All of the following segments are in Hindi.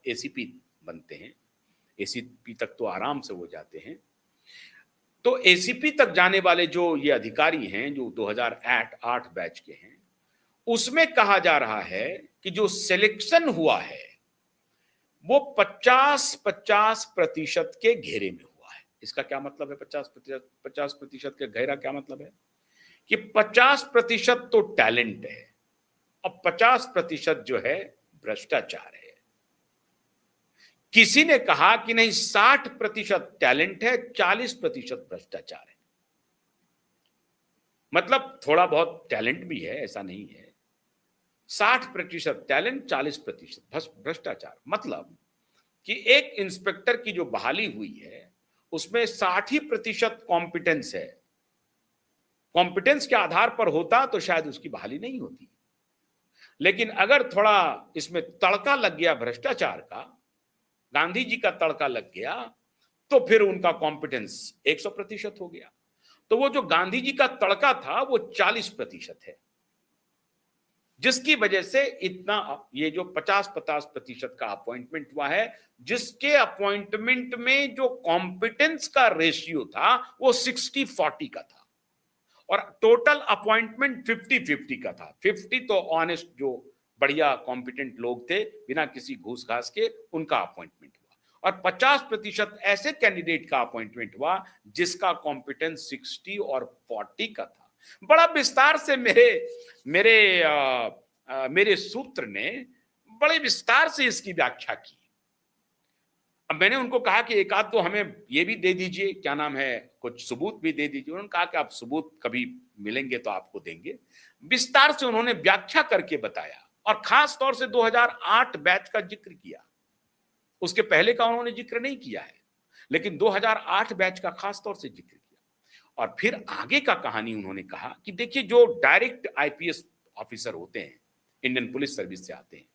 एसीपी बनते हैं, एसीपी तक तो आराम से वो जाते हैं। तो एसीपी तक जाने वाले जो ये अधिकारी हैं जो 2008 बैच के हैं, उसमें कहा जा रहा है कि जो सिलेक्शन हुआ है वो 50-50% के घेरे में हुआ है। इसका क्या मतलब है? 50% के घेरा क्या मतलब है कि 50% तो टैलेंट है और 50% जो है भ्रष्टाचार है। किसी ने कहा कि नहीं, 60% टैलेंट है, 40% भ्रष्टाचार है। मतलब थोड़ा बहुत टैलेंट भी है, ऐसा नहीं है। 60% टैलेंट, 40% भ्रष्टाचार। मतलब कि एक इंस्पेक्टर की जो बहाली हुई है उसमें 60% कॉम्पिटेंस है। कॉम्पिटेंस के आधार पर होता तो शायद उसकी बहाली नहीं होती, लेकिन अगर थोड़ा इसमें तड़का लग गया भ्रष्टाचार का, गांधी जी का तड़का लग गया, तो फिर उनका कॉम्पिटेंस 100% हो गया। तो वो जो गांधी जी का तड़का था वो 40% है, जिसकी वजह से इतना ये जो 50-50% का अपॉइंटमेंट हुआ है, जिसके अपॉइंटमेंट में जो कॉम्पिटेंस का रेशियो था वो 60-40 का था और टोटल अपॉइंटमेंट 50-50 का था। 50 तो ऑनेस्ट जो बढ़िया कॉम्पिटेंट लोग थे बिना किसी घूस घास के, उनका अपॉइंटमेंट हुआ और 50% ऐसे कैंडिडेट का अपॉइंटमेंट हुआ जिसका कॉम्पिटेंस 60 और 40 का था। बड़ा विस्तार से मेरे सूत्र ने बड़े विस्तार से इसकी व्याख्या की। अब मैंने उनको कहा कि एक आध तो हमें ये भी दे दीजिए, क्या नाम है, कुछ सबूत भी दे दीजिए। उन्होंने कहा कि आप सबूत कभी मिलेंगे तो आपको देंगे। विस्तार से उन्होंने व्याख्या करके बताया और खास तौर से 2008 बैच का जिक्र किया। उसके पहले का उन्होंने जिक्र नहीं किया है, लेकिन 2008 बैच का खास तौर से जिक्र किया। और फिर आगे का कहानी उन्होंने कहा कि देखिए, जो डायरेक्ट आईपीएस ऑफिसर होते हैं, इंडियन पुलिस सर्विस से आते हैं,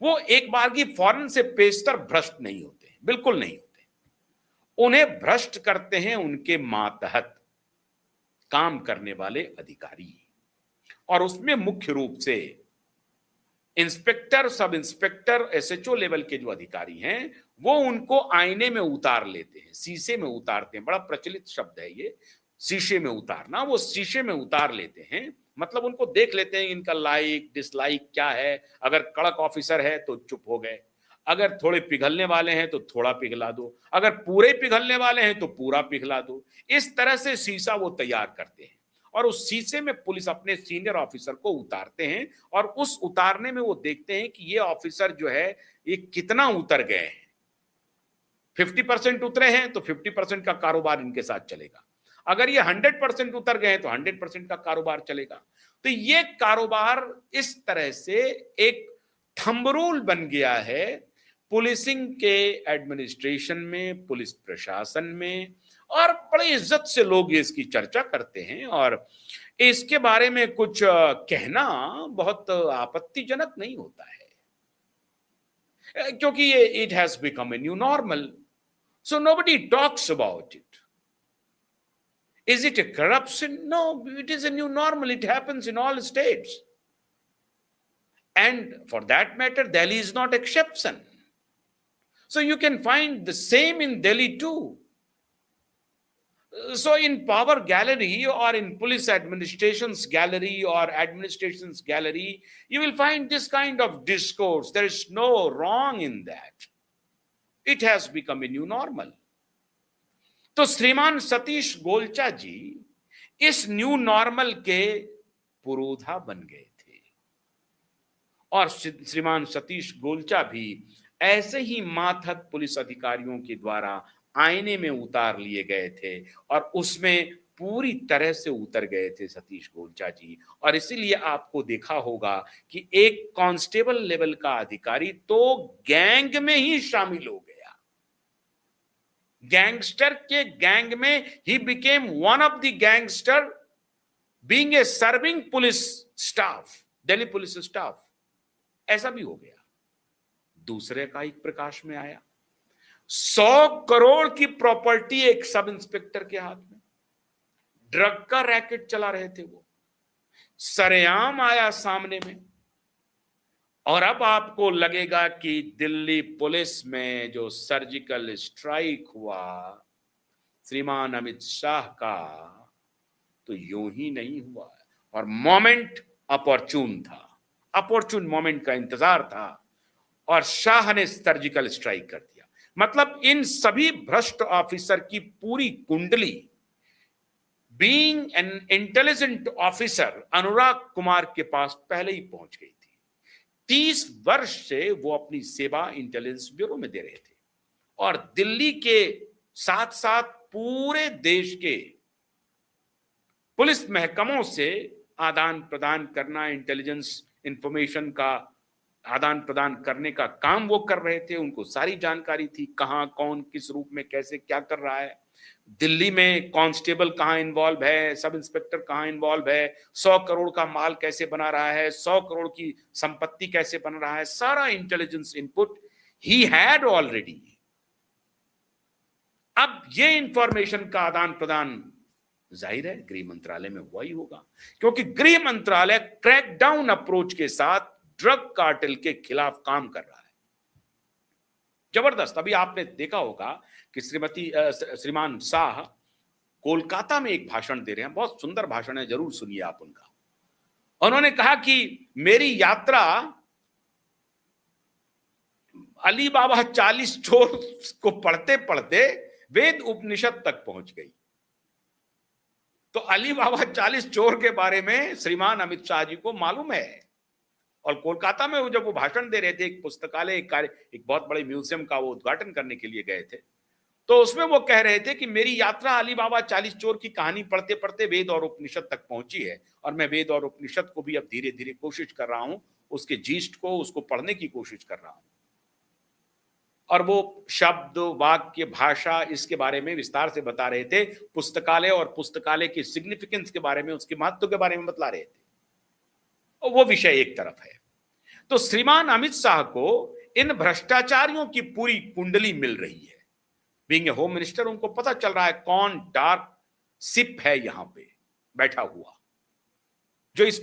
वो एक बार की फौरन से पेशतर भ्रष्ट नहीं होते, बिल्कुल नहीं होते। उन्हें भ्रष्ट करते हैं उनके मातहत काम करने वाले अधिकारी, और उसमें मुख्य रूप से inspector, sub inspector, SHO level के जो अधिकारी हैं वो उनको आईने में उतार लेते हैं, शीशे में उतारते हैं। बड़ा प्रचलित शब्द है ये, शीशे में उतारना। वो शीशे में उतार लेते हैं, मतलब उनको देख लेते हैं इनका लाइक डिसलाइक क्या है। अगर कड़क ऑफिसर है तो चुप हो गए, अगर थोड़े पिघलने वाले हैं तो थोड़ा पिघला दो, अगर पूरे पिघलने वाले हैं तो पूरा पिघला दो। इस तरह से शीशा वो तैयार करते हैं और उस शीशे में पुलिस अपने सीनियर ऑफिसर को उतारते हैं और उस उतारने में वो देखते हैं कि ये ऑफिसर जो है ये कितना उतर गए हैं। 50% उतरे हैं तो 50% का कारोबार इनके साथ चलेगा, अगर ये 100% उतर गए हैं तो 100% का कारोबार चलेगा। तो ये कारोबार इस तरह से एक थंब रूल बन गया है पुलिसिंग के एडमिनिस्ट्रेशन में, पुलिस प्रशासन में, और बड़ी इज्जत से लोग इसकी चर्चा करते हैं और इसके बारे में कुछ कहना बहुत आपत्तिजनक नहीं होता है, क्योंकि ये it has become a new normal, so nobody talks about it. Is it a corruption? No, it is a new normal. It happens in all states. And for that matter, Delhi is not exception. So you can find the same in Delhi too. So in power gallery or in police administration's gallery or administration's gallery, you will find this kind of discourse. There is no wrong in that. It has become a new normal. तो श्रीमान सतीश गोलचा जी इस न्यू नॉर्मल के पुरोधा बन गए थे और श्रीमान सतीश गोलचा भी ऐसे ही माथक पुलिस अधिकारियों के द्वारा आईने में उतार लिए गए थे और उसमें पूरी तरह से उतर गए थे सतीश गोलचा जी। और इसीलिए आपको देखा होगा कि एक कांस्टेबल लेवल का अधिकारी तो गैंग में ही शामिल हो गया, गैंगस्टर के गैंग में he became one of the gangster being a serving police staff, Delhi police staff. ऐसा भी हो गया। दूसरे का एक प्रकाश में आया, 100 करोड़ की प्रॉपर्टी एक सब इंस्पेक्टर के हाथ में, ड्रग का रैकेट चला रहे थे वो, सरेआम आया सामने में और अब आपको लगेगा कि दिल्ली पुलिस में जो सर्जिकल स्ट्राइक हुआ श्रीमान अमित शाह का, तो यूं ही नहीं हुआ और मोमेंट अपॉर्चून था, अपॉर्चून मोमेंट का इंतजार था और शाह ने सर्जिकल स्ट्राइक कर दिया। मतलब इन सभी भ्रष्ट ऑफिसर की पूरी कुंडली, बीइंग एन इंटेलिजेंट ऑफिसर, अनुराग कुमार के पास पहले ही पहुंच गई थी। 30 वर्ष से वो अपनी सेवा इंटेलिजेंस ब्यूरो में दे रहे थे और दिल्ली के साथ साथ पूरे देश के पुलिस महकमों से आदान प्रदान करना, इंटेलिजेंस इंफॉर्मेशन का आदान प्रदान करने का काम वो कर रहे थे। उनको सारी जानकारी थी, कहां कौन किस रूप में कैसे क्या कर रहा है, दिल्ली में कांस्टेबल कहां इन्वॉल्व है, सब इंस्पेक्टर कहां इन्वॉल्व है, 100 करोड़ का माल कैसे बना रहा है, 100 करोड़ की संपत्ति कैसे बन रहा है, सारा intelligence input he had already. अब ये इंफॉर्मेशन का आदान प्रदान जाहिर है गृह मंत्रालय में वही होगा, क्योंकि गृह मंत्रालय क्रैकडाउन अप्रोच के साथ ड्रग कार्टेल के खिलाफ काम कर रहा है। जबरदस्त। अभी आपने देखा होगा कि श्रीमान शाह कोलकाता में एक भाषण दे रहे हैं, बहुत सुंदर भाषण है, जरूर सुनिए आप उनका। उन्होंने कहा कि मेरी यात्रा अली बाबा 40 चोर को पढ़ते पढ़ते वेद उपनिषद तक पहुंच गई। तो अली बाबा 40 चोर के बारे में श्रीमान अमित शाह जी को मालूम है। और कोलकाता में वो जब वो भाषण दे रहे थे, एक पुस्तकालय एक बहुत बड़े म्यूजियम का वो उद्घाटन करने के लिए गए थे, तो उसमें वो कह रहे थे कि मेरी यात्रा अली बाबा 40 चोर की कहानी पढ़ते पढ़ते वेद और उपनिषद तक पहुंची है और मैं वेद और उपनिषद को भी अब धीरे धीरे कोशिश कर रहा हूं, उसके जीस्ट को, उसको पढ़ने की कोशिश कर रहा हूं। और वो शब्द, वाक्य, भाषा, इसके बारे में विस्तार से बता रहे थे, पुस्तकालय और पुस्तकालय की सिग्निफिकेंस के बारे में, उसके महत्व के बारे में बतला रहे थे। और वो विषय एक तरफ है। तो श्रीमान अमित शाह को इन भ्रष्टाचारियों की पूरी कुंडली मिल रही है। बीइंग ए होम मिनिस्टर उनको पता चल रहा है कौन डार्क सिप है यहां पे बैठा हुआ, जो इस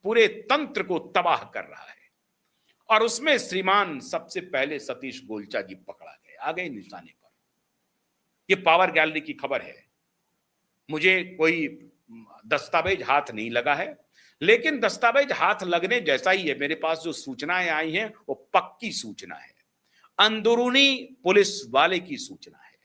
पूरे तंत्र को तबाह कर रहा है। और उसमें श्रीमान सबसे पहले सतीश गोलचा जी पकड़ा गए, आ गए निशाने पर। ये पावर गैलरी की खबर है, मुझे कोई दस्तावेज हाथ नहीं लगा है, लेकिन दस्तावेज हाथ लगने जैसा ही है। मेरे पास जो सूचनाएं आई हैं वो पक्की सूचना है, अंदरूनी पुलिस वाले की सूचना है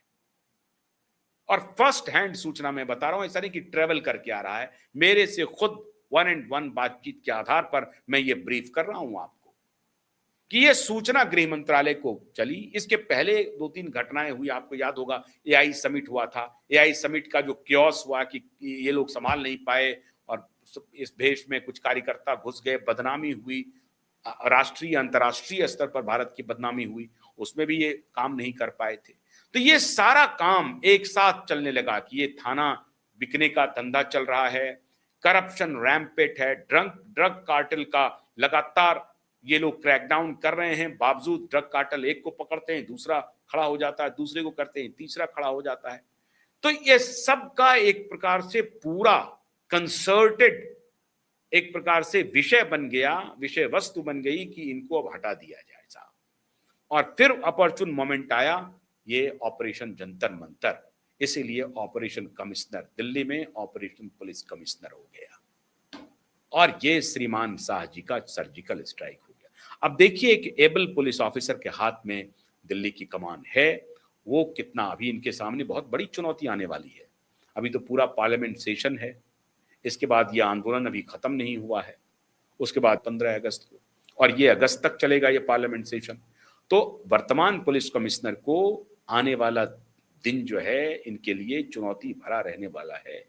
और फर्स्ट हैंड सूचना मैं बता रहा हूं। ऐसा नहीं कि ट्रेवल करके आ रहा है, मेरे से खुद 1-on-1 बातचीत के आधार पर मैं ये ब्रीफ कर रहा हूं आपको कि ये सूचना गृह मंत्रालय को चली। इसके पहले 2-3 घटनाएं हुई, आपको याद होगा एआई समिट हुआ था। एआई समिट का जो क्योस हुआ कि ये लोग संभाल नहीं पाए और इस भेष में कुछ कार्यकर्ता घुस गए, बदनामी हुई, राष्ट्रीय अंतर्राष्ट्रीय स्तर पर भारत की बदनामी हुई, उसमें भी ये काम नहीं कर पाए थे। तो ये सारा काम एक साथ चलने लगा कि ये थाना बिकने का धंधा चल रहा है, करप्शन रैम्पेट है, ड्रग कार्टेल का लगातार ये लोग क्रैकडाउन कर रहे हैं, बावजूद ड्रग कार्टेल एक को पकड़ते हैं, दूसरा खड़ा हो जाता है, दूसरे को करते हैं, तीसरा खड़ा हो जाता है। तो ये सब का एक प्रकार से पूरा कंसर्टेड एक प्रकार से विषय बन गया, विषय वस्तु बन गई कि इनको अब हटा दिया जाए साहब। और फिर अपॉर्चुन मोमेंट आया, ये ऑपरेशन जंतर मंतर, इसीलिए ऑपरेशन कमिश्नर, दिल्ली में ऑपरेशन पुलिस कमिश्नर हो गया और ये श्रीमान शाह जी का सर्जिकल स्ट्राइक हो गया। अब देखिए एक एबल पुलिस ऑफिसर के हाथ में दिल्ली की कमान है, वो कितना, अभी इनके सामने बहुत बड़ी चुनौती आने वाली है। अभी तो पूरा पार्लियामेंट सेशन है, इसके बाद ये आंदोलन अभी खत्म नहीं हुआ है, उसके बाद 15 अगस्त को, और ये अगस्त तक चलेगा ये पार्लियामेंट सेशन। तो वर्तमान पुलिस कमिश्नर को आने वाला दिन जो है इनके लिए चुनौती भरा रहने वाला है।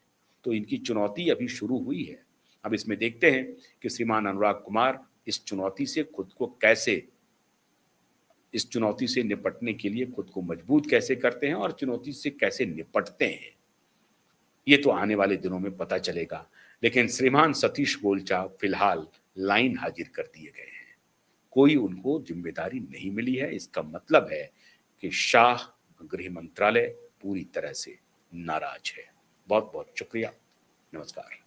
तो इनकी चुनौती अभी शुरू हुई है। अब इसमें देखते हैं कि श्रीमान अनुराग कुमार इस चुनौती से खुद को कैसे, इस चुनौती से निपटने के लिए खुद को मजबूत कैसे करते हैं और चुनौती से कैसे निपटते हैं, ये तो आने वाले दिनों में पता चलेगा। लेकिन श्रीमान सतीश गोलचा फिलहाल लाइन हाजिर कर दिए गए हैं, कोई उनको जिम्मेदारी नहीं मिली है। इसका मतलब है कि शाह गृह मंत्रालय पूरी तरह से नाराज है। बहुत बहुत शुक्रिया, नमस्कार।